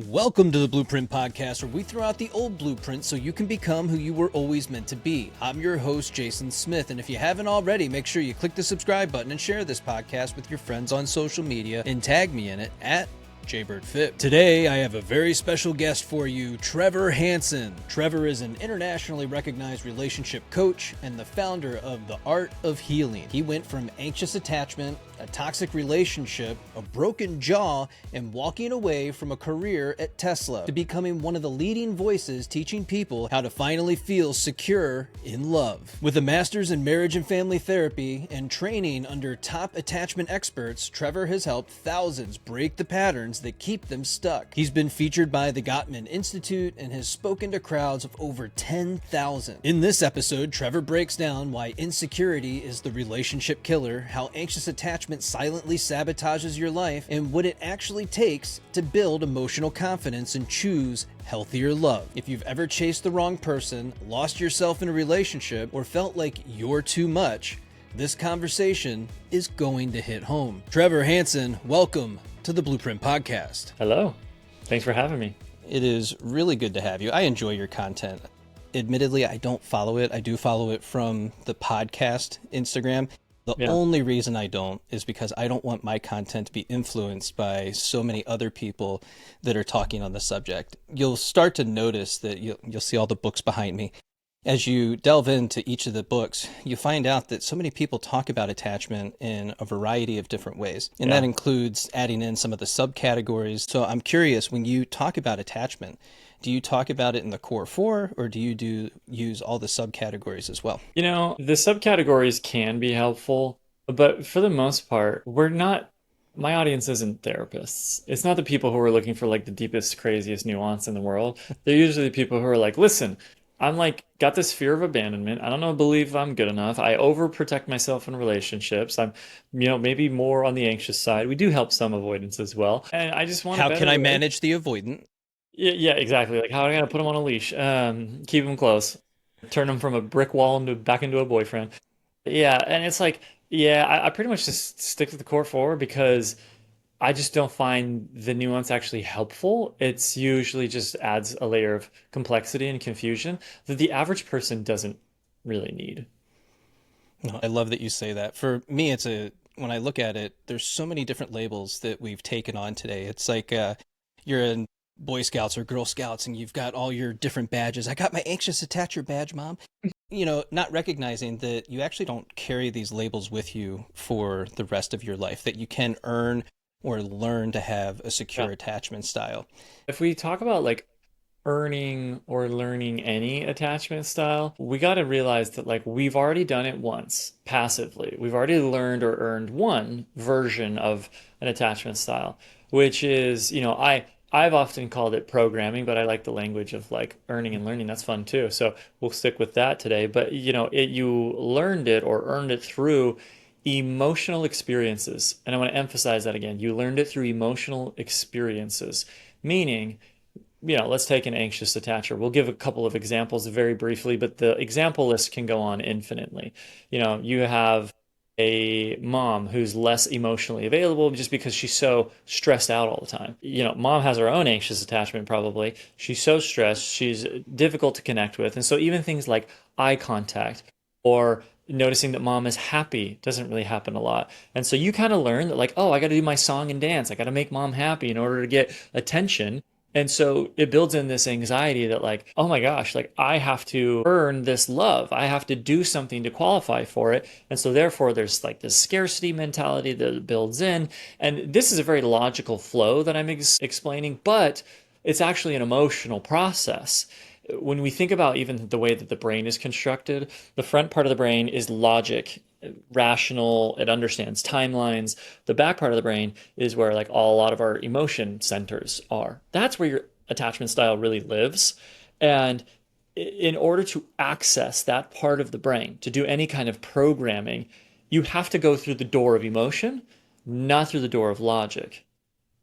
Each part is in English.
Welcome to the Blueprint Podcast, where we throw out the old blueprint so you can become who you were always meant to be. I'm your host, Jason Smith, and if you haven't already, make sure you click the subscribe button and share this podcast with your friends on social media and tag me in it at JBirdFit. Today, I have a very special guest for you, Trevor Hansen. Trevor is an internationally recognized relationship coach and the founder of The Art of Healing. He went from anxious attachment, a toxic relationship, a broken jaw, and walking away from a career at Tesla to becoming one of the leading voices teaching people how to finally feel secure in love. With a master's in marriage and family therapy and training under top attachment experts, Trevor has helped thousands break the patterns that keep them stuck. He's been featured by the Gottman Institute and has spoken to crowds of over 10,000. In this episode, Trevor breaks down why insecurity is the relationship killer, how anxious attachment silently sabotages your life, and what it actually takes to build emotional confidence and choose healthier love. If you've ever chased the wrong person, lost yourself in a relationship, or felt like you're too much, this conversation is going to hit home. Trevor Hansen, welcome to the Blueprint Podcast. Hello. Thanks for having me. It is really good to have you. I enjoy your content. Admittedly, I don't follow it. I do follow it from the podcast Instagram. The only reason I don't is because I don't want my content to be influenced by so many other people that are talking on the subject. You'll start to notice that you'll see all the books behind me. As you delve into each of the books, you find out that so many people talk about attachment in a variety of different ways. And that includes adding in some of the subcategories. So I'm curious, when you talk about attachment, do you talk about it in the core four, or do you use all the subcategories as well? You know, the subcategories can be helpful, but for the most part, my audience isn't therapists. It's not the people who are looking for like the deepest, craziest nuance in the world. They're usually the people who are like, listen, I'm like, got this fear of abandonment. I don't believe I'm good enough. I overprotect myself in relationships. I'm, maybe more on the anxious side. We do help some avoidance as well. And I just want How can I manage the avoidant? Yeah, exactly. Like, how am I gonna put him on a leash? Keep him close, turn him from a brick wall back into a boyfriend. Yeah, and it's like, I pretty much just stick to the core four because I just don't find the nuance actually helpful. It's usually just adds a layer of complexity and confusion that the average person doesn't really need. No, I love that you say that. For me, when I look at it, there's so many different labels that we've taken on today. It's like you're in Boy Scouts or Girl Scouts and you've got all your different badges. I got my anxious attacher badge, Mom. Not recognizing that you actually don't carry these labels with you for the rest of your life, that you can earn or learn to have a secure attachment style. If we talk about like earning or learning any attachment style, we got to realize that like we've already done it once passively. We've already learned or earned one version of an attachment style, which is, I've often called it programming, but I like the language of like earning and learning. That's fun too. So we'll stick with that today. But you learned it or earned it through emotional experiences. And I want to emphasize that again. You learned it through emotional experiences, meaning, let's take an anxious attacher. We'll give a couple of examples very briefly, but the example list can go on infinitely. You have a mom who's less emotionally available just because she's so stressed out all the time. Mom has her own anxious attachment probably. She's so stressed, she's difficult to connect with. And so even things like eye contact or noticing that mom is happy doesn't really happen a lot. And so you kind of learn that like, oh, I got to do my song and dance. I got to make mom happy in order to get attention. And so it builds in this anxiety that like, oh my gosh, like I have to earn this love. I have to do something to qualify for it. And so therefore there's like this scarcity mentality that builds in. And this is a very logical flow that I'm explaining, but it's actually an emotional process. When we think about even the way that the brain is constructed, the front part of the brain is logic, rational, it understands timelines. The back part of the brain is where like a lot of our emotion centers are. That's where your attachment style really lives. And in order to access that part of the brain, to do any kind of programming, you have to go through the door of emotion, not through the door of logic.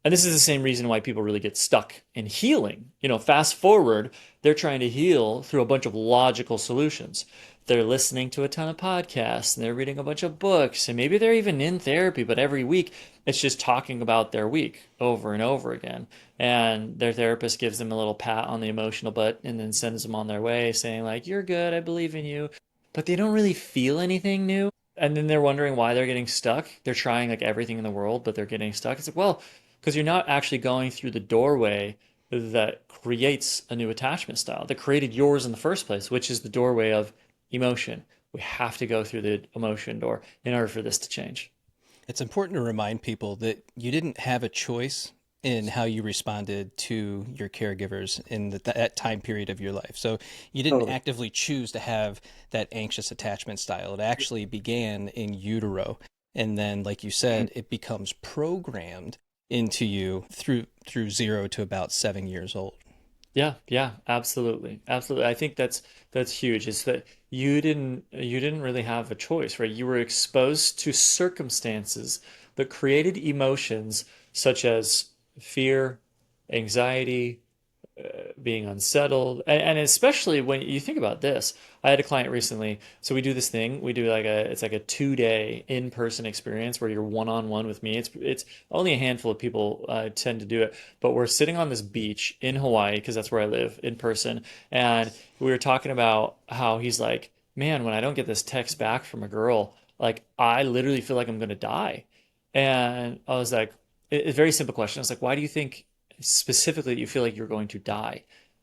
And this is the same reason why people really get stuck in healing. Fast forward, they're trying to heal through a bunch of logical solutions. they're listening to a ton of podcasts and they're reading a bunch of books and maybe they're even in therapy, but every week it's just talking about their week over and over again. And their therapist gives them a little pat on the emotional butt and then sends them on their way saying, like, you're good, I believe in you. But they don't really feel anything new. And then they're wondering why they're getting stuck. They're trying like everything in the world, but they're getting stuck. It's like, well, because you're not actually going through the doorway that creates a new attachment style, that created yours in the first place, which is the doorway of emotion. We have to go through the emotion door in order for this to change. It's important to remind people that you didn't have a choice in how you responded to your caregivers in that time period of your life. So you didn't Totally. actively choose to have that anxious attachment style. It actually began in utero. And then, like you said, it becomes programmed into you through 0 to about 7 years old. Yeah, yeah, absolutely. Absolutely. I think that's huge. Is that you didn't really have a choice, right? You were exposed to circumstances that created emotions such as fear, anxiety, being unsettled, and especially when you think about this. I had a client recently, so we do this thing. We do like a it's like a 2 day in-person experience where you're one-on-one with me. It's only a handful of people tend to do it, but we're sitting on this beach in Hawaii because that's where I live in person, and we were talking about how he's like, man, when I don't get this text back from a girl, like I literally feel like I'm gonna die. And I was like, it's a very simple question. I was like, why do you think specifically that you feel like you're going to die?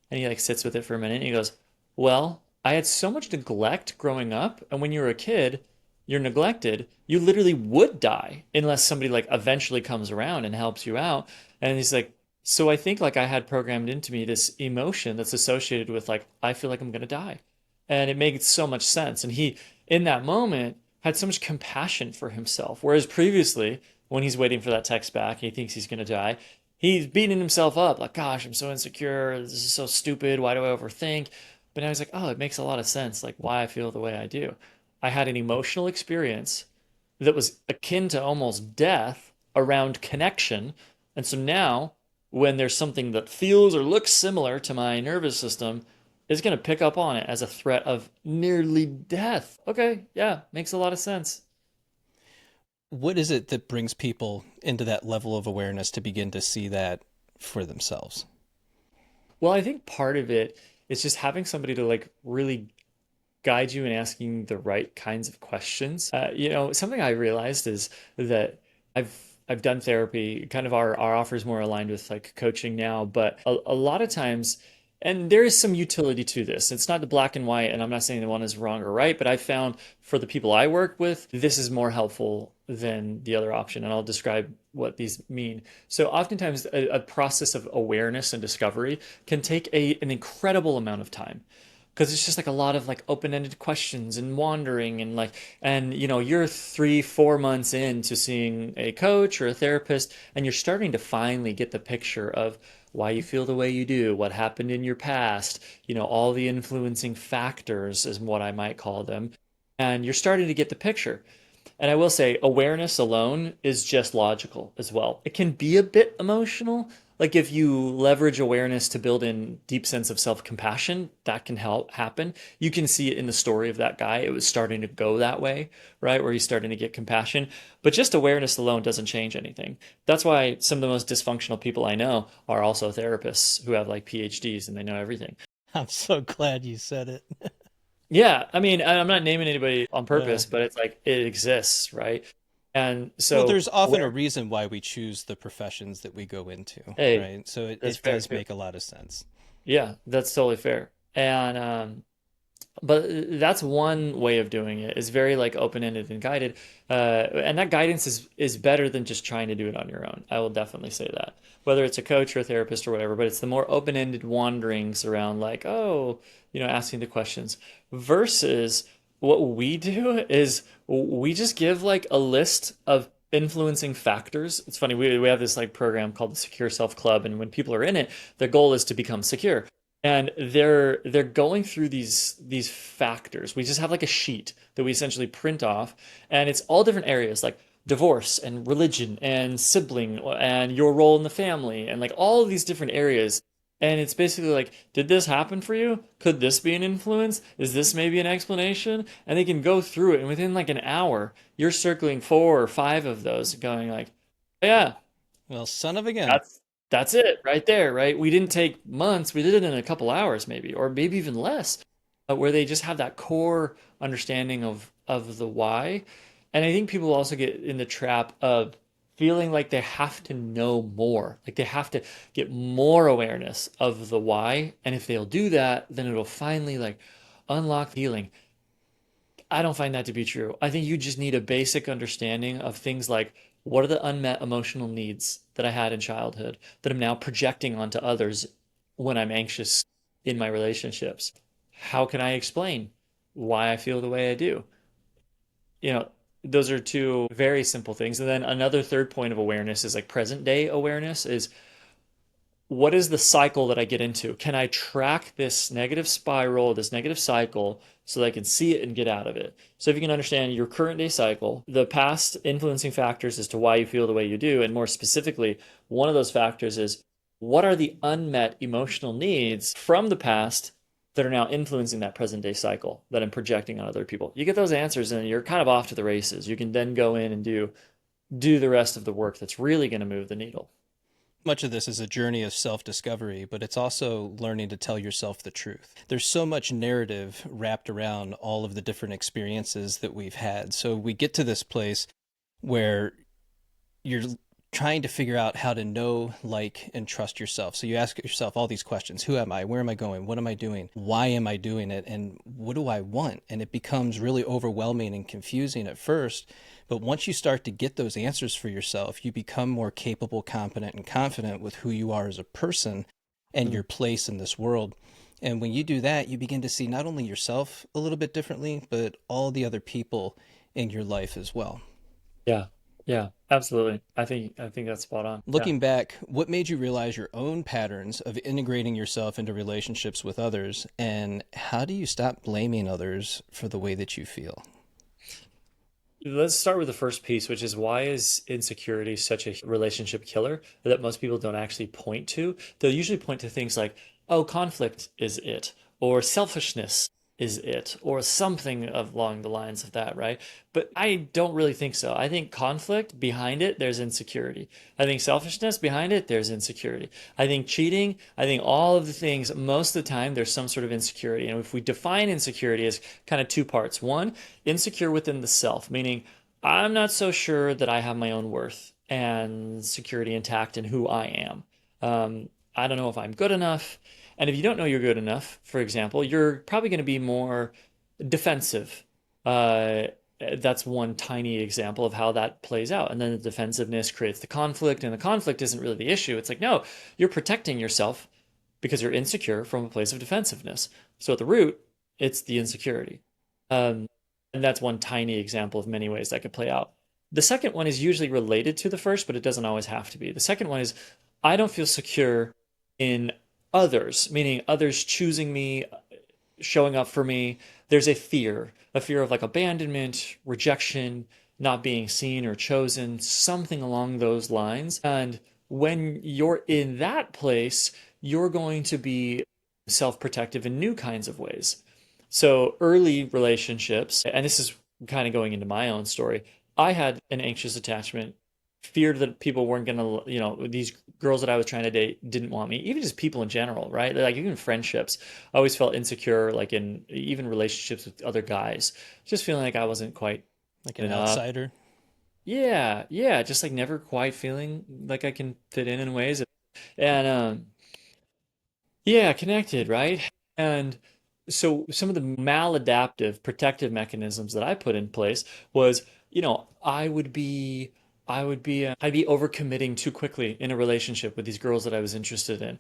And he like sits with it for a minute and he goes, well, I had so much neglect growing up, and when you're a kid, you're neglected, you literally would die unless somebody like eventually comes around and helps you out. And he's like, so I think like I had programmed into me this emotion that's associated with like I feel like I'm gonna die. And it made so much sense. And he, in that moment, had so much compassion for himself. Whereas previously, when he's waiting for that text back, he thinks he's gonna die, he's beating himself up like, gosh, I'm so insecure. This is so stupid. Why do I overthink? But now he's like, oh, it makes a lot of sense, like why I feel the way I do. I had an emotional experience that was akin to almost death around connection. And so now, when there's something that feels or looks similar to my nervous system, it's going to pick up on it as a threat of nearly death. Okay, yeah, makes a lot of sense. What is it that brings people into that level of awareness to begin to see that for themselves? Well, I think part of it is just having somebody to like really guide you in asking the right kinds of questions. Something I realized is that I've I've done therapy. Kind of our offer is more aligned with like coaching now, but a lot of times, and there is some utility to this. It's not the black and white, and I'm not saying the one is wrong or right, but I found for the people I work with, this is more helpful than the other option, and I'll describe what these mean. So oftentimes a process of awareness and discovery can take an incredible amount of time because it's just like a lot of like open-ended questions and wandering and like, and you're 3 4 months into seeing a coach or a therapist and you're starting to finally get the picture of why you feel the way you do, what happened in your past, all the influencing factors is what I might call them, and you're starting to get the picture. And I will say, awareness alone is just logical as well. It can be a bit emotional. Like if you leverage awareness to build in deep sense of self-compassion, that can help happen. You can see it in the story of that guy. It was starting to go that way, right? Where he's starting to get compassion. But just awareness alone doesn't change anything. That's why some of the most dysfunctional people I know are also therapists who have like PhDs and they know everything. I'm so glad you said it. Yeah, I mean, I'm not naming anybody on Uh, purpose, but it's like it exists, right? And well, so there's often a aware, reason why we choose the professions that we go into, hey, right? So it, that's it fair does too. make a lot of sense. Yeah, that's totally fair. And but that's one way of doing it. It's very like open-ended and guided. And that guidance is better than just trying to do it on your own. I will definitely say that. Whether it's a coach or a therapist or whatever, but it's the more open-ended wanderings around like, oh, asking the questions versus what we do is we just give like a list of influencing factors. It's funny, we have this like program called the Secure Self Club, and when people are in it, their goal is to become secure and they're going through these factors. We just have like a sheet that we essentially print off, and it's all different areas like divorce and religion and sibling and your role in the family and like all of these different areas. And it's basically like, did this happen for you? Could this be an influence? Is this maybe an explanation? And they can go through it, and within like an hour, you're circling four or five of those, going like, yeah, Well, son of a gun. that's it right there, right? We didn't take months, we did it in a couple hours maybe, or maybe even less, where they just have that core understanding of the why. And I think people also get in the trap of feeling like they have to know more, like they have to get more awareness of the why. And if they'll do that, then it'll finally like unlock healing. I don't find that to be true. I think you just need a basic understanding of things like what are the unmet emotional needs that I had in childhood that I'm now projecting onto others when I'm anxious in my relationships? How can I explain why I feel the way I do? You know, those are two very simple things. And then another third point of awareness is like present day awareness is what is the cycle that I get into? Can I track this negative spiral, this negative cycle, so that I can see it and get out of it? So if you can understand your current day cycle, the past influencing factors as to why you feel the way you do, and more specifically, one of those factors is what are the unmet emotional needs from the past that are now influencing that present day cycle that I'm projecting on other people? You get those answers and you're kind of off to the races. You can then go in and do the rest of the work that's really going to move the needle. Much of this is a journey of self discovery, but it's also learning to tell yourself the truth. There's so much narrative wrapped around all of the different experiences that we've had. So we get to this place where you're trying to figure out how to know, like, and trust yourself. So you ask yourself all these questions. Who am I? Where am I going? What am I doing? Why am I doing it? And what do I want? And it becomes really overwhelming and confusing at first. But once you start to get those answers for yourself, you become more capable, competent, and confident with who you are as a person and Mm. your place in this world. And when you do that, you begin to see not only yourself a little bit differently, but all the other people in your life as well. Yeah. Yeah, absolutely. I think that's spot on. Yeah. Looking back, what made you realize your own patterns of integrating yourself into relationships with others, and how do you stop blaming others for the way that you feel? Let's start with the first piece, which is why is insecurity such a relationship killer that most people don't actually point to? They'll usually point to things like, oh, conflict is it, or selfishness is it, or something along the lines of that, right? But I don't really think so. I think conflict behind it, there's insecurity. I think selfishness behind it, there's insecurity. I think cheating, I think all of the things, most of the time, there's some sort of insecurity. And if we define insecurity as kind of two parts, one, insecure within the self, meaning I'm not so sure that I have my own worth and security intact in who I am. I don't know if I'm good enough. And if you don't know you're good enough, for example, you're probably going to be more defensive. Uh, that's one tiny example of how that plays out. And then the defensiveness creates the conflict, and the conflict isn't really the issue. It's like, no, you're protecting yourself because you're insecure from a place of defensiveness. So at the root, it's the insecurity. Um, and that's one tiny example of many ways that could play out. The second one is usually related to the first, but it doesn't always have to be. The second one is I don't feel secure in others, meaning others choosing me, showing up for me. There's a fear of like abandonment, rejection, not being seen or chosen, something along those lines. And when you're in that place, you're going to be self-protective in new kinds of ways. So early relationships, and this is kind of going into my own story, I had an anxious attachment, feared that people weren't gonna, these girls that I was trying to date didn't want me, even just people in general, right? Like even friendships. I always felt insecure, like in even relationships with other guys, just feeling like I wasn't quite Like good an enough. outsider? Yeah, yeah, just like never quite feeling like I can fit in ways. And yeah, connected, right? And so some of the maladaptive protective mechanisms that I put in place was, I'd be overcommitting too quickly in a relationship with these girls that I was interested in.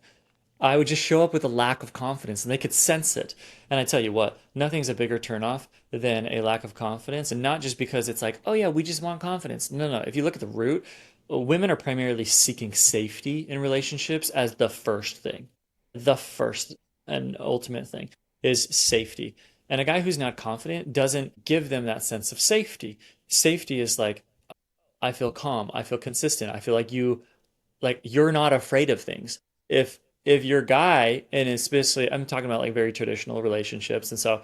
I would just show up with a lack of confidence and they could sense it. And I tell you what, nothing's a bigger turnoff than a lack of confidence. And not just because it's like, oh yeah, we just want confidence. No, no. If you look at the root, women are primarily seeking safety in relationships as the first thing. The first and ultimate thing is safety. And a guy who's not confident doesn't give them that sense of safety. Safety is like, I feel calm, I feel consistent, I feel like you're not afraid of things. If if your guy, and especially I'm talking about like very traditional relationships, and so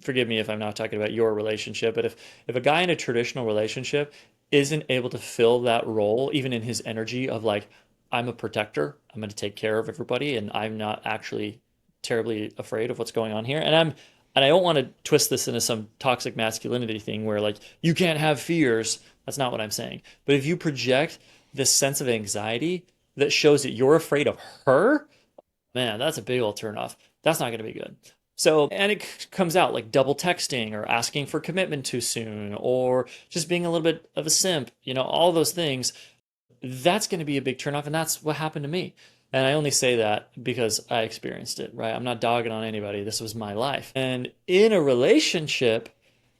forgive me if I'm not talking about your relationship, but if a guy in a traditional relationship isn't able to fill that role, even in his energy of like, I'm a protector, I'm going to take care of everybody, and I'm not actually terribly afraid of what's going on here. And I don't want to twist this into some toxic masculinity thing where like you can't have fears. That's not what I'm saying. But if you project this sense of anxiety that shows that you're afraid of her, man, that's a big old turnoff. That's not going to be good. So, and it comes out like double texting or asking for commitment too soon or just being a little bit of a simp, all those things. That's going to be a big turnoff. And that's what happened to me. And I only say that because I experienced it, right? I'm not dogging on anybody. This was my life. And in a relationship,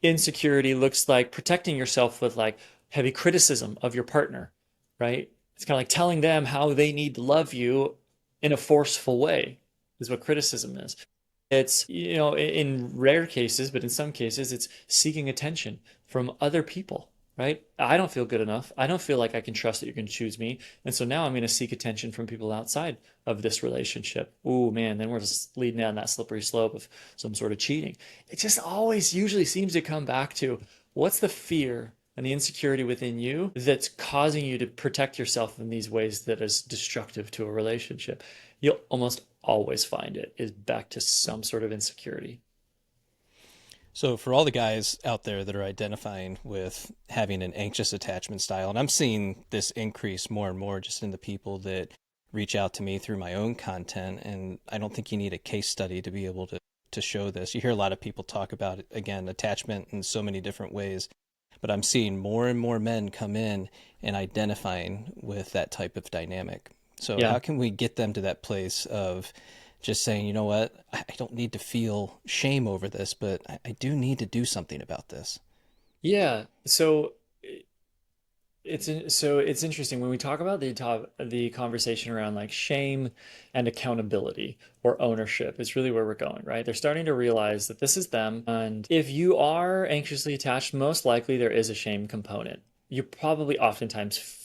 insecurity looks like protecting yourself with like heavy criticism of your partner, right? It's kind of like telling them how they need to love you in a forceful way, is what criticism is. It's, in rare cases, but in some cases, it's seeking attention from other people, right? I don't feel good enough. I don't feel like I can trust that you're going to choose me. And so now I'm going to seek attention from people outside of this relationship. Ooh, man, then we're just leading down that slippery slope of some sort of cheating. It just always usually seems to come back to what's the fear and the insecurity within you that's causing you to protect yourself in these ways that is destructive to a relationship. You'll almost always find it is back to some sort of insecurity. So, for all the guys out there that are identifying with having an anxious attachment style, and I'm seeing this increase more and more just in the people that reach out to me through my own content, and I don't think you need a case study to be able to show this. You hear a lot of people talk about, again, attachment in so many different ways, but I'm seeing more and more men come in and identifying with that type of dynamic. So, Yeah. how can we get them to that place of just saying, you know what, I don't need to feel shame over this, but I do need to do something about this. Yeah. So it's interesting when we talk about the conversation around like shame and accountability or ownership is really where we're going, right? They're starting to realize that this is them, and if you are anxiously attached, most likely there is a shame component. You probably oftentimes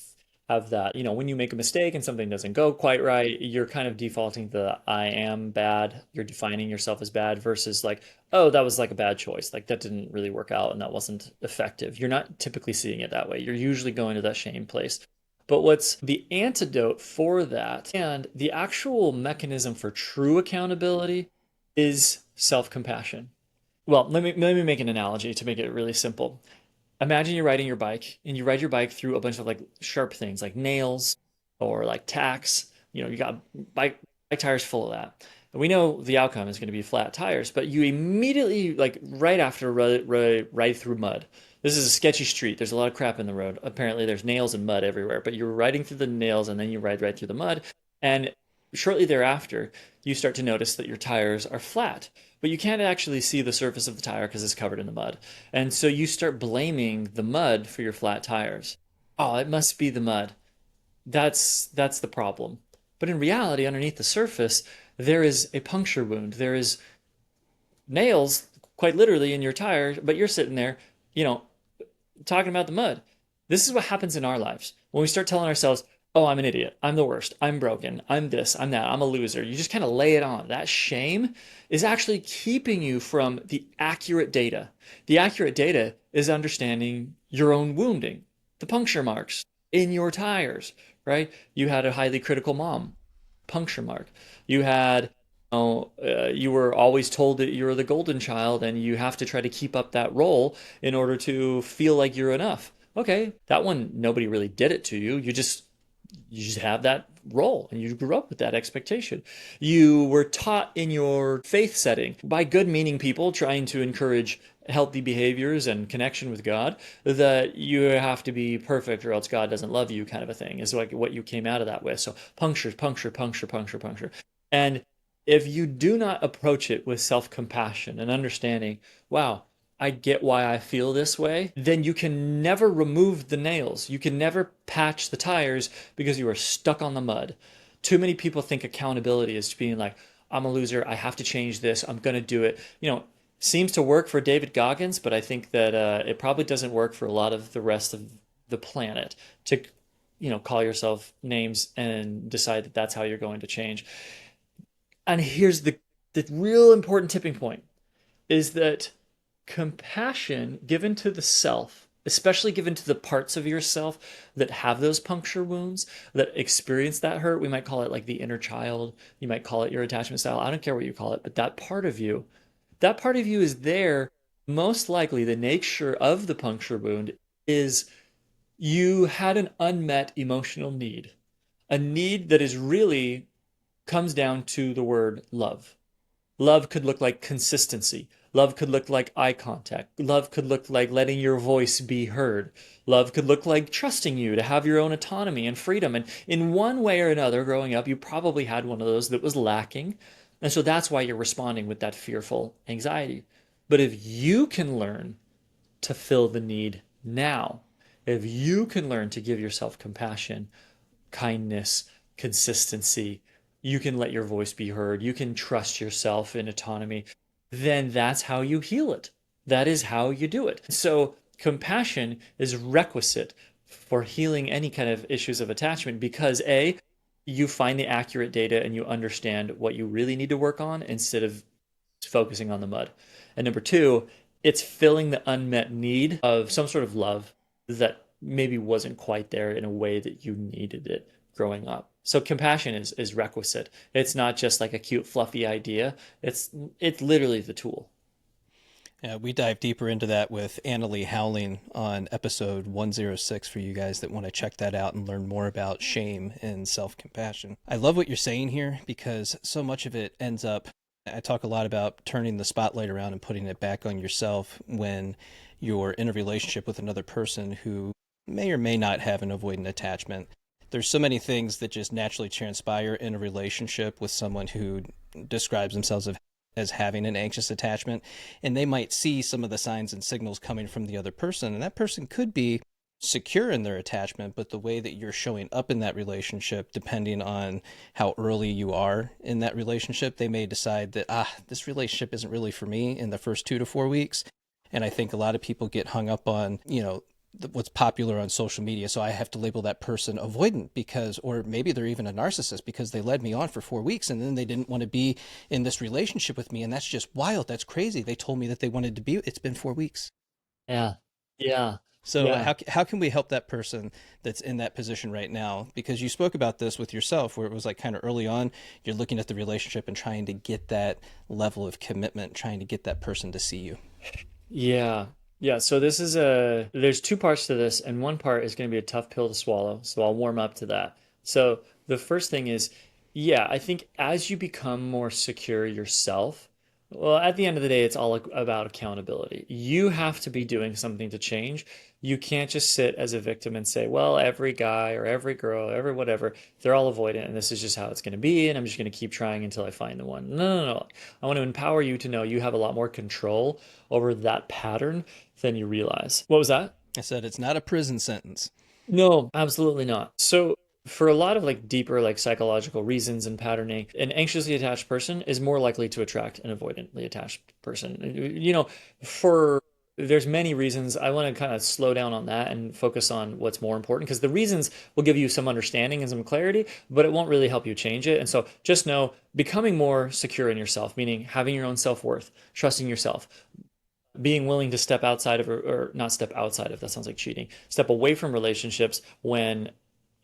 have that, when you make a mistake and something doesn't go quite right, you're kind of defaulting to the I am bad. You're defining yourself as bad versus like, oh, that was like a bad choice. Like that didn't really work out and that wasn't effective. You're not typically seeing it that way. You're usually going to that shame place. But what's the antidote for that and the actual mechanism for true accountability is self-compassion. Well, let me make an analogy to make it really simple. Imagine you're riding your bike and you ride your bike through a bunch of like sharp things like nails or like tacks. You got bike tires full of that. And we know the outcome is going to be flat tires, but you immediately, like right after, ride through mud. This is a sketchy street. There's a lot of crap in the road. Apparently, there's nails and mud everywhere, but you're riding through the nails and then you ride right through the mud. And shortly thereafter, you start to notice that your tires are flat, but you can't actually see the surface of the tire because it's covered in the mud. And so you start blaming the mud for your flat tires. Oh, it must be the mud. That's the problem. But in reality, underneath the surface, there is a puncture wound. There is nails, quite literally, in your tire, but you're sitting there, you know, talking about the mud. This is what happens in our lives. When we start telling ourselves, oh, I'm an idiot. I'm the worst. I'm broken. I'm this. I'm that. I'm a loser. You just kind of lay it on. That shame is actually keeping you from the accurate data. The accurate data is understanding your own wounding, the puncture marks in your tires, right? You had a highly critical mom, puncture mark. You had you were always told that you're the golden child and you have to try to keep up that role in order to feel like you're enough. Okay, that one nobody really did it to you. You just have that role and you grew up with that expectation. You were taught in your faith setting by good meaning people trying to encourage healthy behaviors and connection with God that you have to be perfect or else God doesn't love you, kind of a thing, is like what you came out of that with. So puncture, puncture, puncture, puncture, puncture. And if you do not approach it with self compassion and understanding, wow, I get why I feel this way, then you can never remove the nails. You can never patch the tires because you are stuck on the mud. Too many people think accountability is being like, I'm a loser. I have to change this. I'm going to do it. Seems to work for David Goggins, but I think that it probably doesn't work for a lot of the rest of the planet to call yourself names and decide that that's how you're going to change. And here's the real important tipping point is that compassion given to the self, especially given to the parts of yourself that have those puncture wounds, that experience that hurt, we might call it like the inner child, you might call it your attachment style. I don't care what you call it, but that part of you is there. Most likely, the nature of the puncture wound is you had an unmet emotional need, a need that is really comes down to the word love. Love could look like consistency. Love could look like eye contact. Love could look like letting your voice be heard. Love could look like trusting you to have your own autonomy and freedom. And in one way or another, growing up, you probably had one of those that was lacking. And so that's why you're responding with that fearful anxiety. But if you can learn to fill the need now, if you can learn to give yourself compassion, kindness, consistency, you can let your voice be heard, you can trust yourself in autonomy, then that's how you heal it. That is how you do it. So, compassion is requisite for healing any kind of issues of attachment because A, you find the accurate data and you understand what you really need to work on instead of focusing on the mud. And number two, it's filling the unmet need of some sort of love that maybe wasn't quite there in a way that you needed it growing up. So compassion is requisite. It's not just like a cute, fluffy idea. It's literally the tool. Yeah, we dive deeper into that with Annalie Howling on episode 106 for you guys that want to check that out and learn more about shame and self compassion. I love what you're saying here because so much of it ends up. I talk a lot about turning the spotlight around and putting it back on yourself when you're in a relationship with another person who may or may not have an avoidant attachment. There's so many things that just naturally transpire in a relationship with someone who describes themselves as having an anxious attachment, and they might see some of the signs and signals coming from the other person, and that person could be secure in their attachment, but the way that you're showing up in that relationship, depending on how early you are in that relationship, they may decide that this relationship isn't really for me in the first 2 to 4 weeks. And I think a lot of people get hung up on what's popular on social media, so I have to label that person avoidant because, or maybe they're even a narcissist because they led me on for 4 weeks and then they didn't want to be in this relationship with me, and that's just wild. That's crazy. They told me that they wanted to be. It's been 4 weeks. Yeah. Yeah. So Yeah. how can we help that person that's in that position right now? Because you spoke about this with yourself, where it was like kind of early on, you're looking at the relationship and trying to get that level of commitment, trying to get that person to see you. Yeah. Yeah. So there's two parts to this, and one part is going to be a tough pill to swallow. So I'll warm up to that. So the first thing is, yeah, I think as you become more secure yourself, well, at the end of the day, it's all about accountability. You have to be doing something to change. You can't just sit as a victim and say, well, every guy or every girl, or every whatever, they're all avoidant, and this is just how it's going to be, and I'm just going to keep trying until I find the one. No, no, no. I want to empower you to know you have a lot more control over that pattern than you realize. What was that? I said it's not a prison sentence. No, absolutely not. So, for a lot of like deeper like psychological reasons and patterning, an anxiously attached person is more likely to attract an avoidantly attached person. For there's many reasons. I want to kind of slow down on that and focus on what's more important because the reasons will give you some understanding and some clarity, but it won't really help you change it. And so just know becoming more secure in yourself, meaning having your own self-worth, trusting yourself, being willing to step outside of or not step outside of, that sounds like cheating, step away from relationships when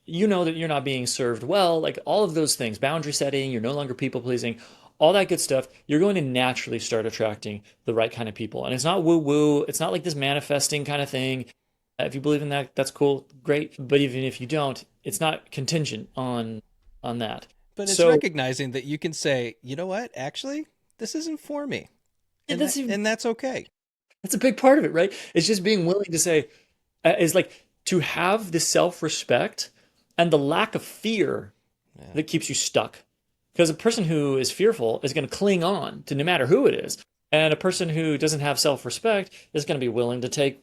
you know that you're not being served well, like all of those things, boundary setting, you're no longer people pleasing, all that good stuff, you're going to naturally start attracting the right kind of people. And it's not woo woo, it's not like this manifesting kind of thing. If you believe in that, that's cool, great. But even if you don't, it's not contingent on that. But it's So recognizing that you can say, you know what, actually, this isn't for me, and that's even that's okay. that's a big part of it, right? It's just being willing to say, is like to have the self-respect and the lack of fear Yeah. that keeps you stuck. Because a person who is fearful is going to cling on to no matter who it is. And a person who doesn't have self-respect is going to be willing to take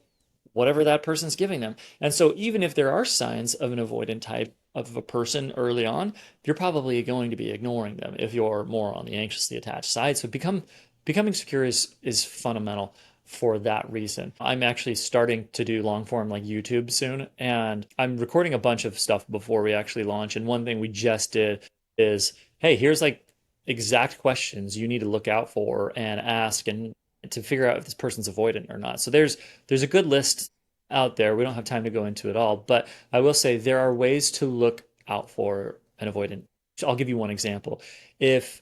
whatever that person's giving them. And so even if there are signs of an avoidant type of a person early on, you're probably going to be ignoring them if you're more on the anxiously attached side. So becoming secure is fundamental. for that reason. I'm actually starting to do long form like YouTube soon, and I'm recording a bunch of stuff before we actually launch. And one thing we just did is, hey, here's like exact questions you need to look out for and ask and to figure out if this person's avoidant or not. So there's a good list out there. We don't have time to go into it all, but I will say there are ways to look out for an avoidant. I'll give you one example. If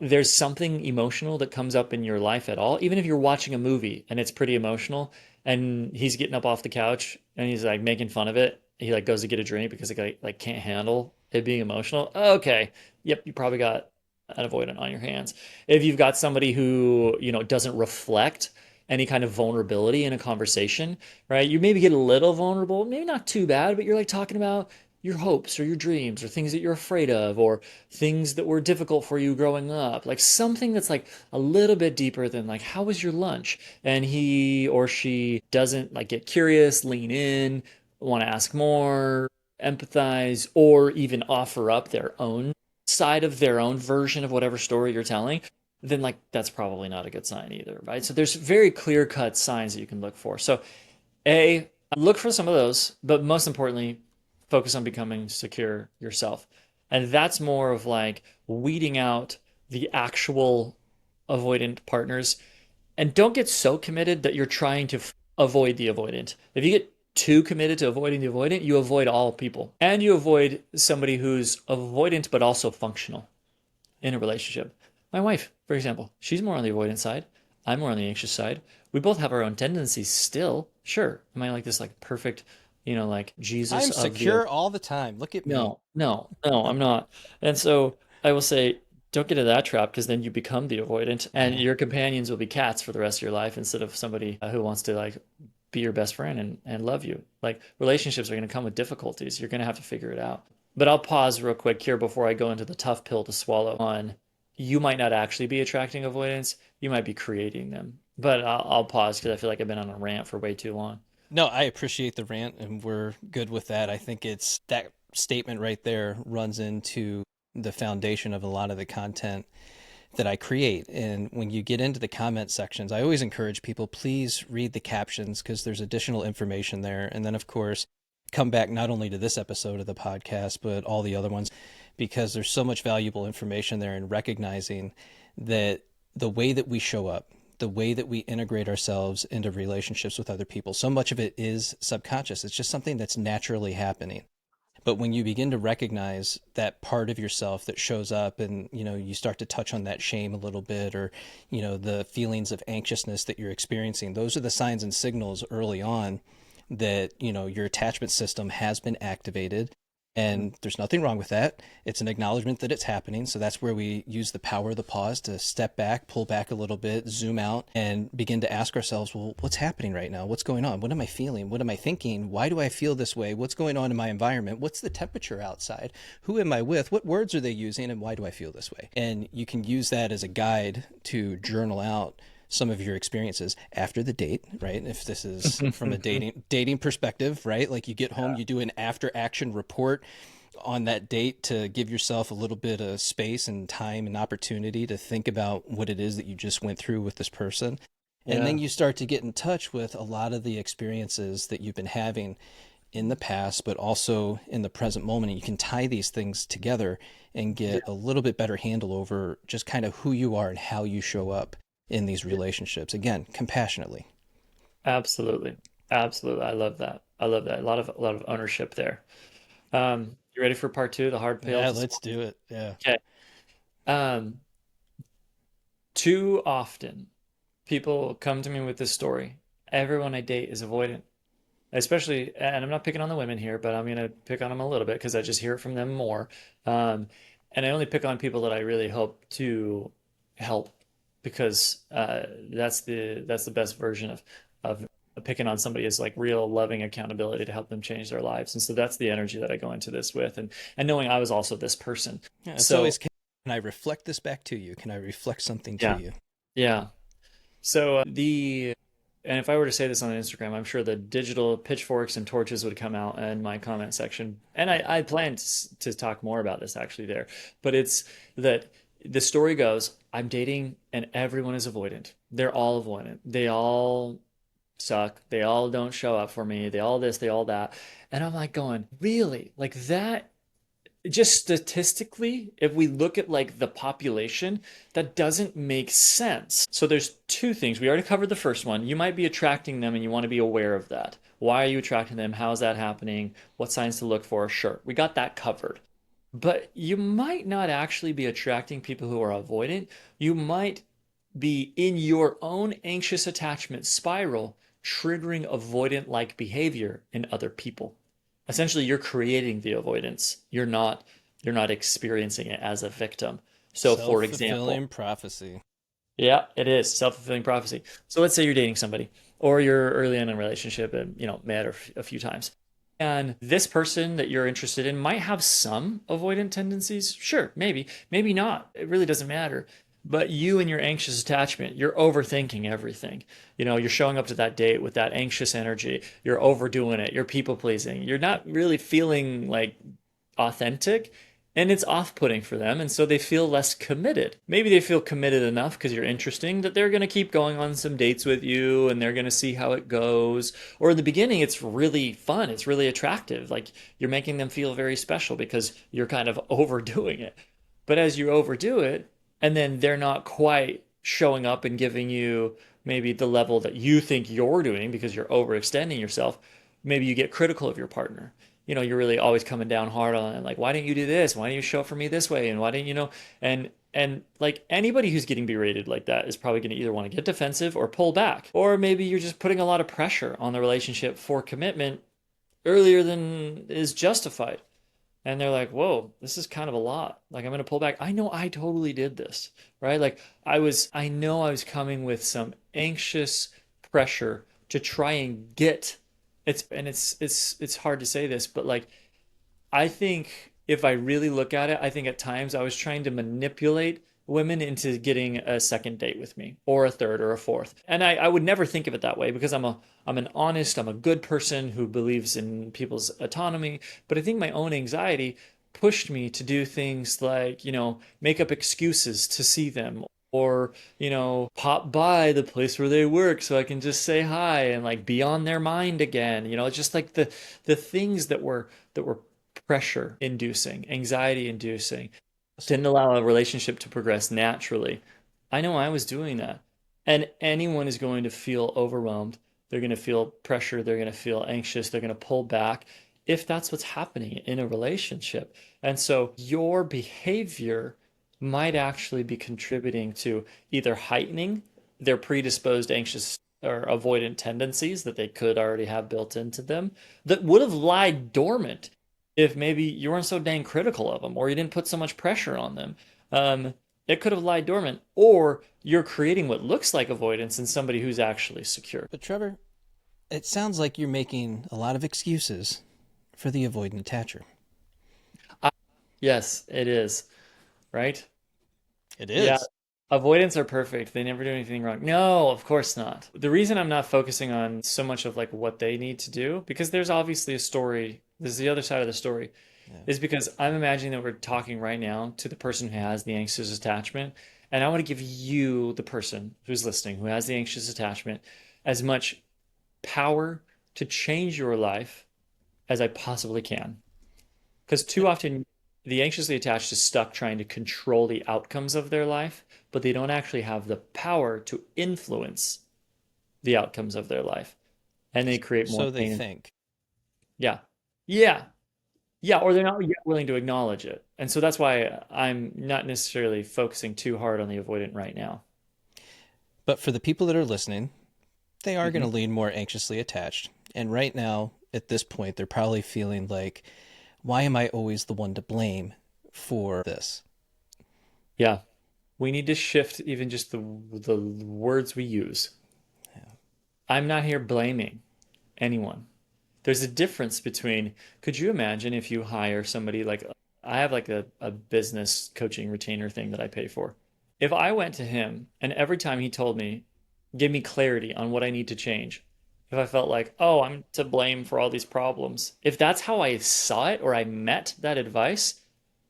there's something emotional that comes up in your life at all, even if you're watching a movie and it's pretty emotional, and he's getting up off the couch and he's like making fun of it, he like goes to get a drink because he like can't handle it being emotional. Okay, yep, you probably got an avoidant on your hands. If you've got somebody who, doesn't reflect any kind of vulnerability in a conversation, right? You maybe get a little vulnerable, maybe not too bad, but you're like talking about your hopes or your dreams or things that you're afraid of or things that were difficult for you growing up, like something that's like a little bit deeper than like, how was your lunch? And he or she doesn't like get curious, lean in, want to ask more, empathize, or even offer up their own side of their own version of whatever story you're telling, then like that's probably not a good sign either, right? So there's very clear cut signs that you can look for. So A, look for some of those, but most importantly, focus on becoming secure yourself. And that's more of like weeding out the actual avoidant partners. And don't get so committed that you're trying to avoid the avoidant. If you get too committed to avoiding the avoidant, you avoid all people. And you avoid somebody who's avoidant but also functional in a relationship. My wife, for example, she's more on the avoidant side. I'm more on the anxious side. We both have our own tendencies still. Sure. Am I like this like perfect, like Jesus I'm of the secure all the time. Look at me. no, no, no, I'm not. And so I will say, don't get into that trap because then you become the avoidant and Yeah. your companions will be cats for the rest of your life instead of somebody who wants to like be your best friend and love you. Like relationships are going to come with difficulties. You're going to have to figure it out. But I'll pause real quick here before I go into the tough pill to swallow on you might not actually be attracting avoidance. You might be creating them. But I'll pause because I feel like I've been on a rant for way too long. No, I appreciate the rant, and we're good with that. I think it's that statement right there runs into the foundation of a lot of the content that I create. And when you get into the comment sections, I always encourage people, please read the captions because there's additional information there. And then, of course, come back not only to this episode of the podcast, but all the other ones, because there's so much valuable information there in recognizing that the way that we show up, the way that we integrate ourselves into relationships with other people, so much of it is subconscious. It's just something that's naturally happening. But when you begin to recognize that part of yourself that shows up and, you start to touch on that shame a little bit or, the feelings of anxiousness that you're experiencing, those are the signs and signals early on that, your attachment system has been activated. And there's nothing wrong with that. It's an acknowledgement that it's happening. So that's where we use the power of the pause to step back, pull back a little bit, zoom out, and begin to ask ourselves, well, what's happening right now? What's going on? What am I feeling? What am I thinking? Why do I feel this way? What's going on in my environment? What's the temperature outside? Who am I with? What words are they using? And why do I feel this way? And you can use that as a guide to journal out some of your experiences after the date, right? If this is from a dating perspective, right? Like you get home, you do an after action report on that date to give yourself a little bit of space and time and opportunity to think about what it is that you just went through with this person. And then Yeah. you start to get in touch with a lot of the experiences that you've been having in the past, but also in the present moment. And you can tie these things together and Yeah. get a little bit better handle over just kind of who you are and how you show up in these relationships. Again, compassionately. Absolutely. Absolutely. I love that. I love that. A lot of ownership there. You ready for part two, the hard pill Yeah, to let's swallow? do it. Yeah. Okay. Um, Too often people come to me with this story. Everyone I date is avoidant. Especially, and I'm not picking on the women here, but I'm gonna pick on them a little bit because I just hear it from them more. Um, and I only pick on people that I really hope to help because that's the best version of picking on somebody is like real loving accountability to help them change their lives. And so that's the energy that I go into this with, and knowing I was also this person. Yeah, it's So always, can I reflect this back to you? Can I reflect something to yeah, you? yeah. So and if I were to say this on Instagram, I'm sure the digital pitchforks and torches would come out in my comment section. And I plan to talk more about this actually there, but it's that The story goes, I'm dating and everyone is avoidant. They're all avoidant. They all suck. They all don't show up for me. They all this, they all that. And I'm like going, really? Like that just statistically, if we look at like the population, that doesn't make sense. So there's two things. We already covered the first one. You might be attracting them and you want to be aware of that. Why are you attracting them? How is that happening? What signs to look for? Sure. We got that covered. But you might not actually be attracting people who are avoidant. You might be in your own anxious attachment spiral, triggering avoidant like behavior in other people. Essentially, you're creating the avoidance. You're not experiencing it as a victim. So, for example, Self-fulfilling prophecy. yeah, it is self-fulfilling prophecy. So let's say you're dating somebody or you're early in a relationship and, met a few times. And this person that you're interested in might have some avoidant tendencies. Sure, maybe, maybe not. It really doesn't matter. But you and your anxious attachment, you're overthinking everything. You're showing up to that date with that anxious energy. You're overdoing it. You're people pleasing. You're not really feeling like authentic, and it's off-putting for them, and so they feel less committed. Maybe they feel committed enough because you're interesting that they're going to keep going on some dates with you and they're going to see how it goes. Or in the beginning it's really fun, it's really attractive, like you're making them feel very special because you're kind of overdoing it. But as you overdo it and then they're not quite showing up and giving you maybe the level that you think you're doing because you're overextending yourself, maybe you get critical of your partner. You're really always coming down hard on it. Like, why didn't you do this? Why didn't you show up for me this way? And why didn't and like anybody who's getting berated like that is probably going to either want to get defensive or pull back. Or maybe you're just putting a lot of pressure on the relationship for commitment earlier than is justified. And they're like, whoa, this is kind of a lot. Like, I'm going to pull back. I know I totally did this, right? Like, I know I was coming with some anxious pressure to try and get it's hard to say this, but like I think if I really look at it, I think at times I was trying to manipulate women into getting a second date with me or a third or a fourth. And I would never think of it that way because I'm a good person who believes in people's autonomy. But I think my own anxiety pushed me to do things like, make up excuses to see them or, pop by the place where they work so I can just say hi and like be on their mind again. Just like the things that were pressure inducing, anxiety inducing, didn't allow a relationship to progress naturally. I know I was doing that. And anyone is going to feel overwhelmed. They're going to feel pressure. They're going to feel anxious. They're going to pull back if that's what's happening in a relationship. And so your behavior might actually be contributing to either heightening their predisposed anxious or avoidant tendencies that they could already have built into them that would have lied dormant if maybe you weren't so dang critical of them or you didn't put so much pressure on them. Um, it could have lied dormant, or you're creating what looks like avoidance in somebody who's actually secure. But Trevor, it sounds like you're making a lot of excuses for the avoidant attacher. I, yes, it is, right? It Yeah, is. avoidants are perfect. They never do anything wrong. No, of course not. The reason I'm not focusing on so much of like what they need to do, because there's obviously a story, there's the other side of the story, Yeah. is because I'm imagining that we're talking right now to the person who has the anxious attachment. And I want to give you, the person who's listening, who has the anxious attachment, as much power to change your life as I possibly can. Because too often, the anxiously attached is stuck trying to control the outcomes of their life, but they don't actually have the power to influence the outcomes of their life. And they create more So they pain. think. Yeah. Yeah. Yeah. Or they're not yet willing to acknowledge it. And so that's why I'm not necessarily focusing too hard on the avoidant right now. But for the people that are listening, they are going Hmm. to lean more anxiously attached. And right now, at this point, they're probably feeling like, why am I always the one to blame for this? Yeah. We need to shift even just the words we use. I'm not here blaming anyone. There's a difference between, could you imagine if you hire somebody like, I have like a business coaching retainer thing that I pay for. If I went to him and every time he told me, give me clarity on what I need to change, if I felt like, oh, I'm to blame for all these problems, if that's how I saw it or I met that advice,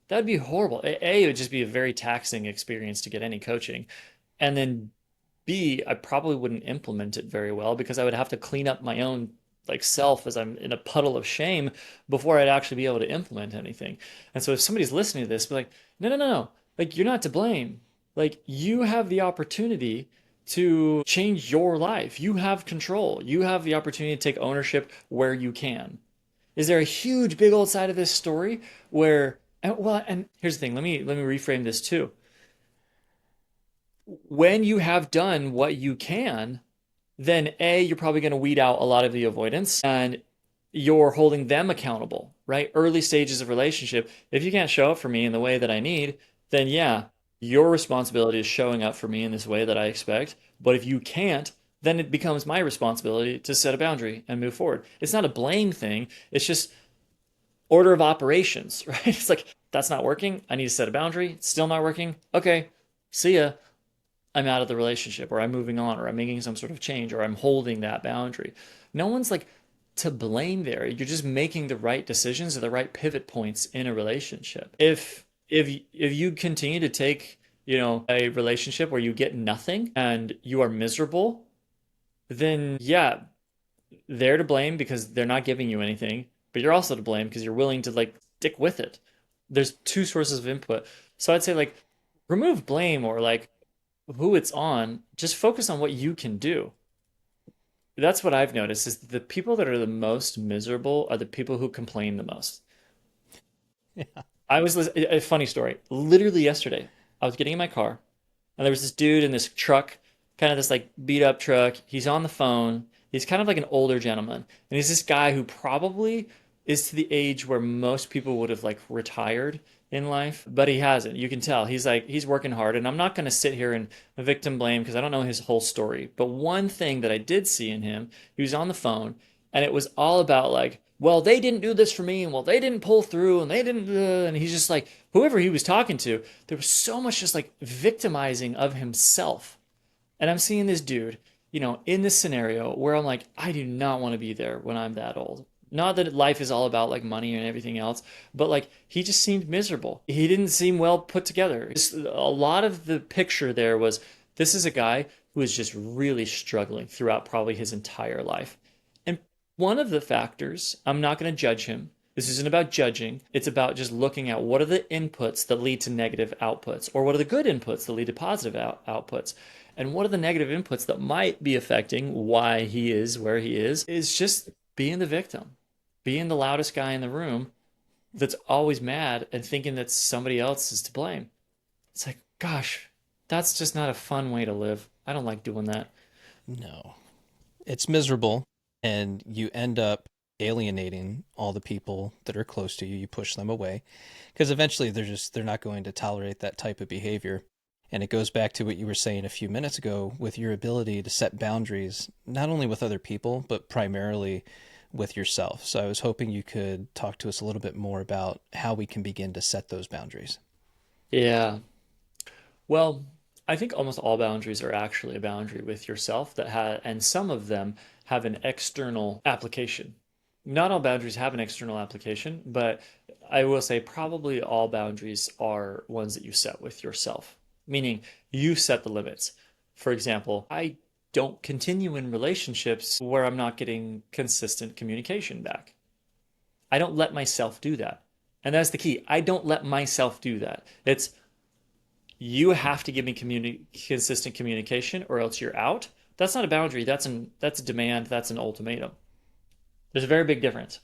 That would be horrible. A, it would just be a very taxing experience to get any coaching. And then B, I probably wouldn't implement it very well because I would have to clean up my own like self as I'm in a puddle of shame before I'd actually be able to implement anything. And so if somebody's listening to this, be like, no, no, no, no. Like you're not to blame. Like you have the opportunity to change your life. You have control. You have the opportunity to take ownership where you can. Is there a huge big old side of this story where and here's the thing, let me reframe this too. When you have done what you can, then A, you're probably going to weed out a lot of the avoidance and you're holding them accountable, right? Early stages of relationship. If you can't show up for me in the way that I need, then yeah, your responsibility is showing up for me in this way that I expect. But if you can't, then it becomes my responsibility to set a boundary and move forward. It's not a blame thing. It's just order of operations, right? It's like, that's not working. I need to set a boundary. It's still not working. Okay, see ya. I'm out of the relationship, or I'm moving on, or I'm making some sort of change, or I'm holding that boundary. No one's like to blame there. You're just making the right decisions at the right pivot points in a relationship. If you continue to take, a relationship where you get nothing and you are miserable, then yeah, they're to blame because they're not giving you anything, but you're also to blame because you're willing to like stick with it. There's two sources of input. So I'd say like remove blame or like who it's on, just focus on what you can do. That's what I've noticed is the people that are the most miserable are the people who complain the most. Yeah. I was a funny story. Literally yesterday, I was getting in my car and there was this dude in this truck, kind of this like beat up truck. He's on the phone. He's kind of like an older gentleman. And he's this guy who probably is to the age where most people would have like retired in life, but he hasn't. You can tell. He's working hard. And I'm not going to sit here and victim blame because I don't know his whole story. But one thing that I did see in him, he was on the phone and it was all about like, well, they didn't do this for me, and well, they didn't pull through, and they didn't, and he's just like, whoever he was talking to, there was so much just like victimizing of himself. And I'm seeing this dude, in this scenario where I'm like, I do not want to be there when I'm that old. Not that life is all about like money and everything else, but like he just seemed miserable. He didn't seem well put together. Just a lot of the picture there was this is a guy who is just really struggling throughout probably his entire life. And one of the factors, I'm not going to judge him. This isn't about judging. It's about just looking at what are the inputs that lead to negative outputs, or what are the good inputs that lead to positive outputs. And what are the negative inputs that might be affecting why he is where he is just being the victim, being the loudest guy in the room that's always mad and thinking that somebody else is to blame. It's like, gosh, that's just not a fun way to live. I don't like doing that. No. It's miserable, and you end up alienating all the people that are close to you. You push them away because eventually they're not going to tolerate that type of behavior. And it goes back to what you were saying a few minutes ago with your ability to set boundaries, not only with other people, but primarily with yourself. So I was hoping you could talk to us a little bit more about how we can begin to set those boundaries. Yeah. Well, I think almost all boundaries are actually a boundary with yourself and some of them have an external application. Not all boundaries have an external application, but I will say probably all boundaries are ones that you set with yourself, meaning you set the limits. For example, I don't continue in relationships where I'm not getting consistent communication back. I don't let myself do that. And that's the key. I don't let myself do that. It's you have to give me consistent communication or else you're out. That's not a boundary. That's a demand. That's an ultimatum. There's a very big difference.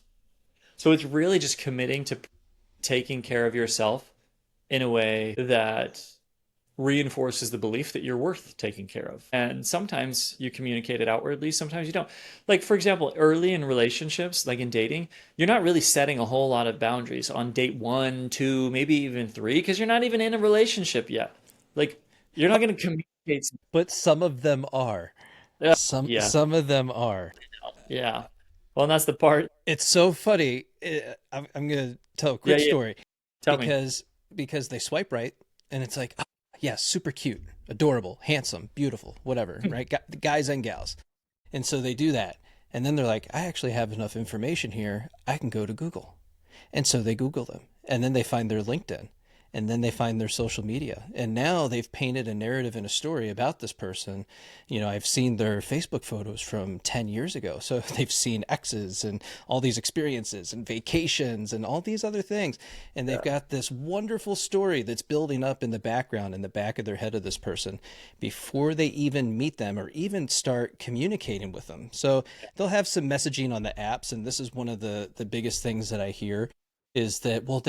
So it's really just committing to taking care of yourself in a way that reinforces the belief that you're worth taking care of. And sometimes you communicate it outwardly, sometimes you don't. Like, for example, early in relationships, like in dating, you're not really setting a whole lot of boundaries on date one, two, maybe even three, because you're not even in a relationship yet. Like, you're not going to communicate. But some of them are. Yeah, yeah, Some of them are. yeah. Well, and that's the part. It's so funny. I'm gonna tell a Yeah, quick yeah. story Tell me. because they swipe right and it's like, oh, yeah, super cute, adorable, handsome, beautiful, whatever, right? Guys and gals, and so they do that, and then they're like, I actually have enough information here. I can go to Google, and so they Google them, and then they find their LinkedIn, and then they find their social media, and now they've painted a narrative and a story about this person. I've seen their Facebook photos from 10 years ago, so they've seen exes and all these experiences and vacations and all these other things, and they've Yeah. got this wonderful story that's building up in the background, in the back of their head, of this person before they even meet them or even start communicating with them. So they'll have some messaging on the apps, and this is one of the biggest things that I hear is that, well,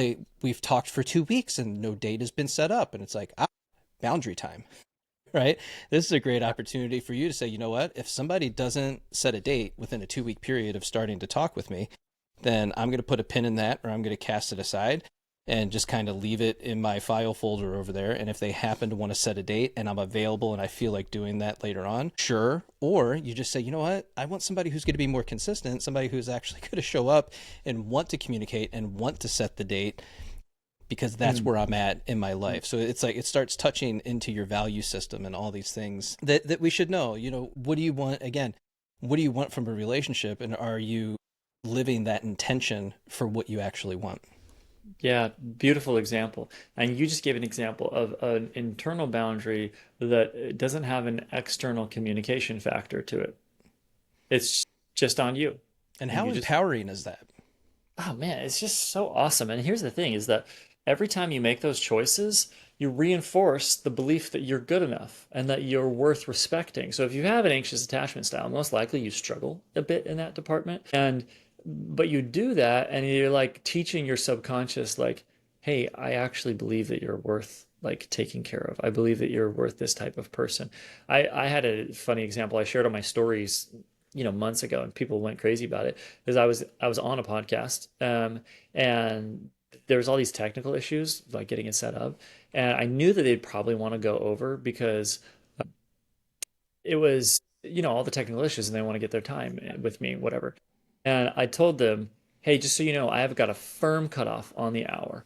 we've talked for 2 weeks and no date has been set up, and it's like, boundary time. Right? This is a great opportunity for you to say, you know what, if somebody doesn't set a date within a 2 week period of starting to talk with me, then I'm going to put a pin in that, or I'm going to cast it aside and just kind of leave it in my file folder over there. And if they happen to want to set a date and I'm available and I feel like doing that later on, sure. Or you just say, you know what, I want somebody who's going to be more consistent, somebody who's actually going to show up and want to communicate and want to set the date, because that's Mm. where I'm at in my life. So it's like it starts touching into your value system and all these things that we should know. What do you want? Again, what do you want from a relationship? And are you living that intention for what you actually want? Yeah, beautiful example. And you just gave an example of an internal boundary that doesn't have an external communication factor to it. It's just on you. And And how you just empowering is that? Oh man, it's just so awesome. And here's the thing is that every time you make those choices, you reinforce the belief that you're good enough and that you're worth respecting. So if you have an anxious attachment style, most likely you struggle a bit in that department. And but you do that and you're like teaching your subconscious like, "Hey, I actually believe that you're worth like taking care of. I believe that you're worth this type of person." I had a funny example I shared on my stories, months ago, and people went crazy about it because I was on a podcast, and there was all these technical issues like getting it set up, and I knew that they'd probably want to go over because it was all the technical issues and they want to get their time with me, whatever. And I told them, hey, just so you know, I have got a firm cutoff on the hour.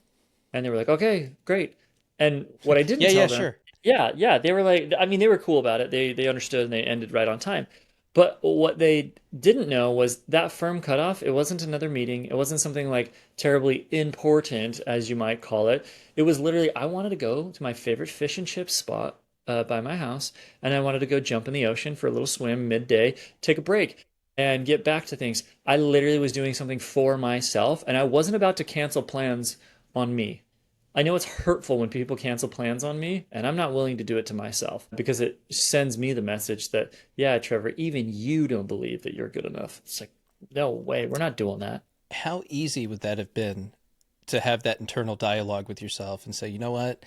And they were like, okay, great. And what I didn't Yeah, yeah, tell them, sure. yeah, yeah, they were like, I mean, they were cool about it. They understood and they ended right on time. But what they didn't know was that firm cutoff, it wasn't another meeting. It wasn't something like terribly important, as you might call it. It was literally, I wanted to go to my favorite fish and chip spot by my house, and I wanted to go jump in the ocean for a little swim midday, take a break, and get back to things. I literally was doing something for myself, and I wasn't about to cancel plans on me. I know it's hurtful when people cancel plans on me, and I'm not willing to do it to myself because it sends me the message that, yeah, Trevor, even you don't believe that you're good enough. It's like, no way, we're not doing that. How easy would that have been to have that internal dialogue with yourself and say, you know what?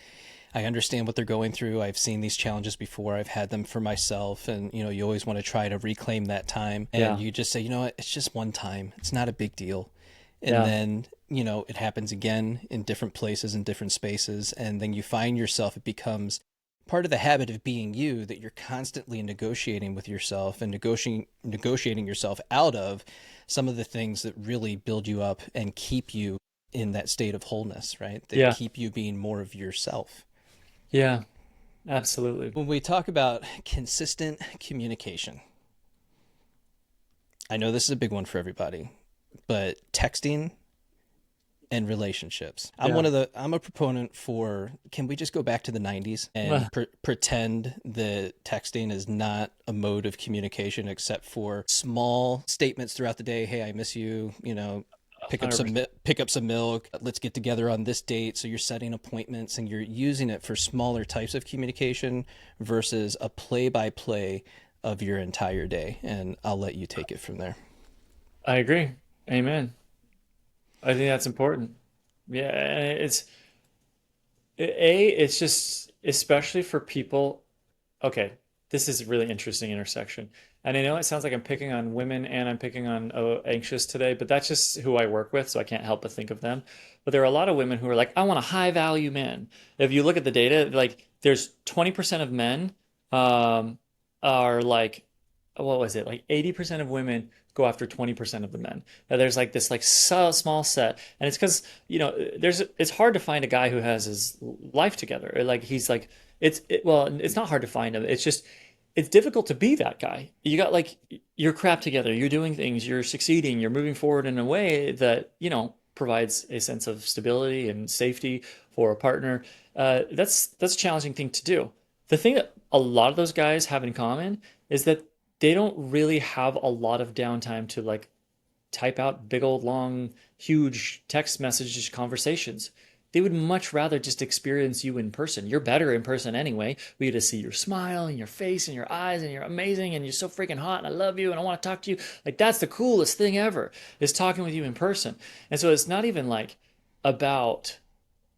I understand what they're going through. I've seen these challenges before. I've had them for myself. And, you always want to try to reclaim that time. And Yeah, you just say, you know what? It's just one time. It's not a big deal. And yeah, then, it happens again in different places, in different spaces. And then you find yourself, it becomes part of the habit of being you, that you're constantly negotiating with yourself and negotiating yourself out of some of the things that really build you up and keep you in that state of wholeness, right? That yeah, keep you being more of yourself. yeah, absolutely. When we talk about consistent communication, I know this is a big one for everybody, but texting and relationships. Yeah. I'm a proponent for, can we just go back to the 90s and pretend that texting is not a mode of communication except for small statements throughout the day. Hey, I miss you, pick 100%. up some milk, let's get together on this date. So you're setting appointments and you're using it for smaller types of communication versus a play by play of your entire day. And I'll let you take it from there. I agree. Amen. I think that's important. Yeah, and it's just especially for people. Okay, this is a really interesting intersection. And I know it sounds like I'm picking on women and I'm picking on anxious today, but that's just who I work with, so I can't help but think of them. But there are a lot of women who are like, I want a high value man. If you look at the data, like there's 20% of men um, are like, what was it? Like 80% of women go after 20% of the men. Now, there's like this like so small set, and it's because it's hard to find a guy who has his life together. Like he's like well, it's not hard to find him. It's just it's difficult to be that guy. You got like your crap together. You're doing things. You're succeeding. You're moving forward in a way that provides a sense of stability and safety for a partner, that's a challenging thing to do. The thing that a lot of those guys have in common is that they don't really have a lot of downtime to like type out big old long huge text message conversations. They would much rather just experience you in person. You're better in person anyway. We get to see your smile and your face and your eyes, and you're amazing and you're so freaking hot and I love you and I want to talk to you. Like that's the coolest thing ever, is talking with you in person. And so it's not even like about,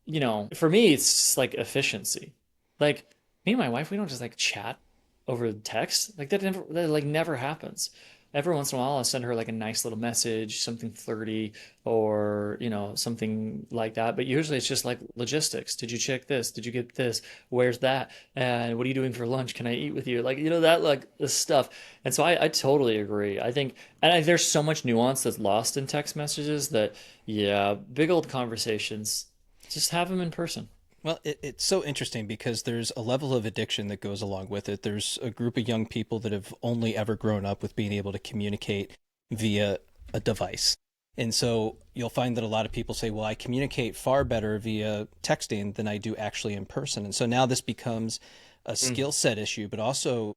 for me, it's just like efficiency. Like me and my wife, we don't just like chat over text. Like that like never happens. Every once in a while, I'll send her like a nice little message, something flirty or, something like that. But usually it's just like logistics. Did you check this? Did you get this? Where's that? And what are you doing for lunch? Can I eat with you? Like, that like the stuff. And so I totally agree. I think, there's so much nuance that's lost in text messages that, yeah, big old conversations, just have them in person. Well, it's so interesting because there's a level of addiction that goes along with it. There's a group of young people that have only ever grown up with being able to communicate via a device. And so you'll find that a lot of people say, well, I communicate far better via texting than I do actually in person. And so now this becomes a skill set issue, but also,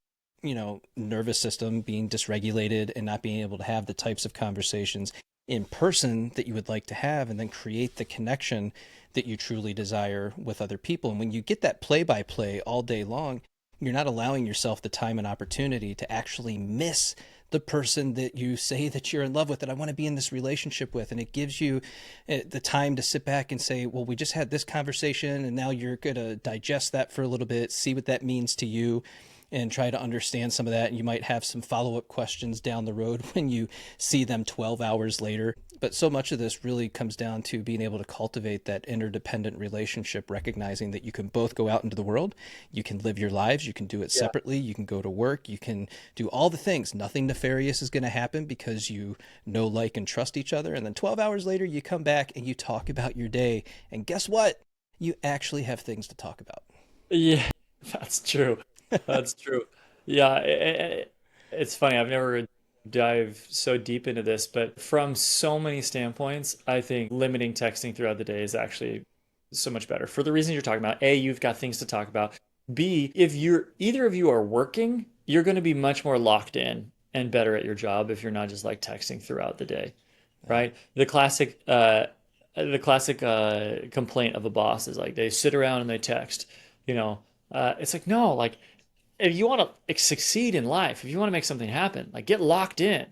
nervous system being dysregulated and not being able to have the types of conversations in person that you would like to have and then create the connection that you truly desire with other people. And when you get that play by play all day long, you're not allowing yourself the time and opportunity to actually miss the person that you say that you're in love with, that I want to be in this relationship with. And it gives you the time to sit back and say, well, we just had this conversation and now you're going to digest that for a little bit, see what that means to you, and try to understand some of that. And you might have some follow-up questions down the road when you see them 12 hours later. But so much of this really comes down to being able to cultivate that interdependent relationship, recognizing that you can both go out into the world, you can live your lives, you can do it Yeah. separately, you can go to work, you can do all the things. Nothing nefarious is going to happen because you know, like, and trust each other. And then 12 hours later, you come back and you talk about your day. And guess what? You actually have things to talk about. Yeah, that's true. That's true. Yeah, it's funny. I've never dive so deep into this, but from so many standpoints, I think limiting texting throughout the day is actually so much better for the reasons you're talking about. A, you've got things to talk about. B, if you're either of you are working, you're going to be much more locked in and better at your job if you're not just like texting throughout the day, Yeah. right? The classic complaint of a boss is like they sit around and they text. You know, it's like no, like if you want to succeed in life, if you want to make something happen, like get locked in.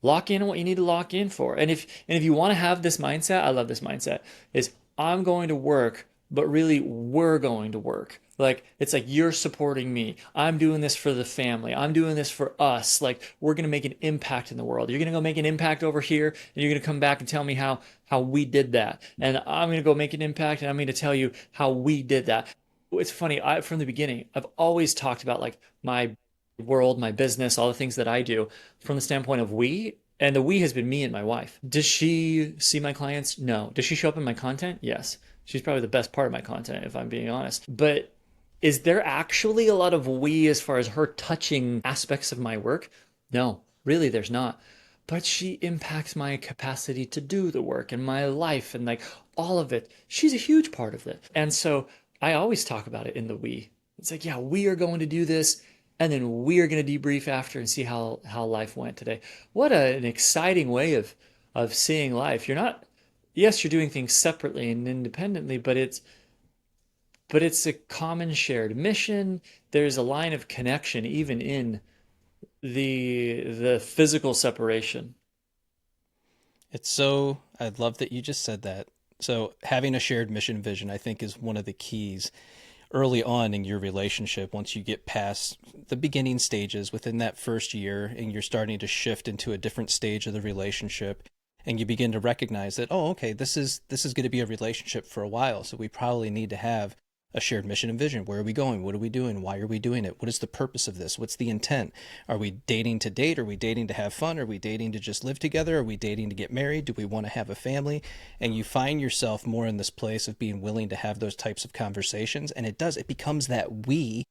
Lock in what you need to lock in for. And if you want to have this mindset, I love this mindset, is I'm going to work, but really we're going to work. Like it's like you're supporting me. I'm doing this for the family. I'm doing this for us. Like we're gonna make an impact in the world. You're gonna go make an impact over here, and you're gonna come back and tell me how we did that. And I'm gonna go make an impact, and I'm gonna tell you how we did that. It's funny. I from the beginning, I've always talked about like my world, my business, all the things that I do from the standpoint of we. And the we has been me and my wife. Does she see my clients? No. Does she show up in my content? Yes. She's probably the best part of my content, if I'm being honest. But is there actually a lot of we as far as her touching aspects of my work? No, really, there's not. But she impacts my capacity to do the work and my life and like all of it. She's a huge part of it. And so I always talk about it in the we. It's like, yeah, we are going to do this, and then we are going to debrief after and see how life went today. What an exciting way of seeing life. You're not, yes, you're doing things separately and independently, but it's a common shared mission. There's a line of connection even in the physical separation. I love that you just said that. So having a shared mission vision, I think, is one of the keys early on in your relationship. Once you get past the beginning stages within that first year and you're starting to shift into a different stage of the relationship, and you begin to recognize that, oh, okay, this is going to be a relationship for a while, so we probably need to have a shared mission and vision. Where are we going? What are we doing? Why are we doing it? What is the purpose of this? What's the intent? Are we dating to date? Are we dating to have fun? Are we dating to just live together? Are we dating to get married? Do we want to have a family? And you find yourself more in this place of being willing to have those types of conversations. And it becomes that we.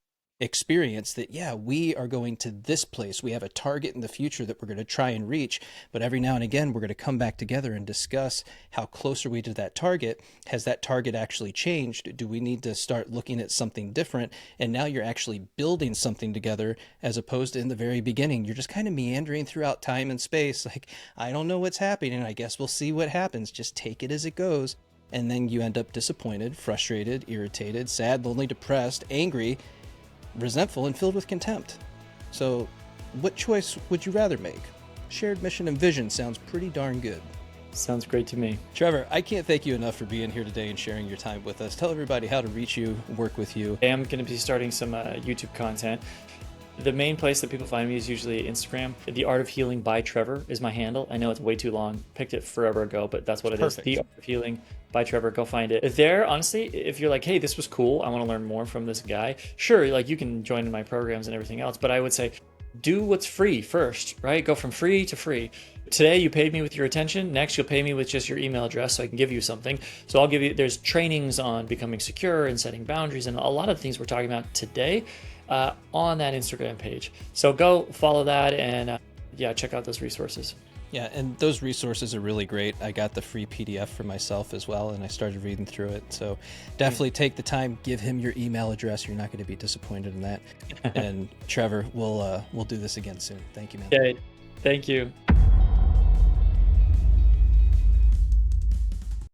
experience that, yeah, we are going to this place. We have a target in the future that we're going to try and reach. But every now and again, we're going to come back together and discuss how close are we to that target? Has that target actually changed? Do we need to start looking at something different? And now you're actually building something together, as opposed to in the very beginning, you're just kind of meandering throughout time and space. Like, I don't know what's happening. I guess we'll see what happens. Just take it as it goes. And then you end up disappointed, frustrated, irritated, sad, lonely, depressed, angry, resentful, and filled with contempt. So what choice would you rather make? Shared mission and vision sounds pretty darn good. Sounds great to me. Trevor, I can't thank you enough for being here today and sharing your time with us. Tell everybody how to reach you, work with you. I am going to be starting some YouTube content. The main place that people find me is usually Instagram. The Art of Healing by Trevor is my handle. I know it's way too long. Picked it forever ago, but that's what it is. The Art of Healing by Trevor. Go find it. There, honestly, if you're like, hey, this was cool, I want to learn more from this guy. Sure, like you can join in my programs and everything else, but I would say do what's free first, right? Go from free to free. Today you paid me with your attention. Next you'll pay me with just your email address so I can give you something. So I'll give you, there's trainings on becoming secure and setting boundaries and a lot of things we're talking about today on that Instagram page. So go follow that and check out those resources. Yeah, and those resources are really great. I got the free PDF for myself as well, and I started reading through it. So definitely take the time, give him your email address. You're not going to be disappointed in that. And Trevor, we'll do this again soon. Thank you, man. Okay, thank you.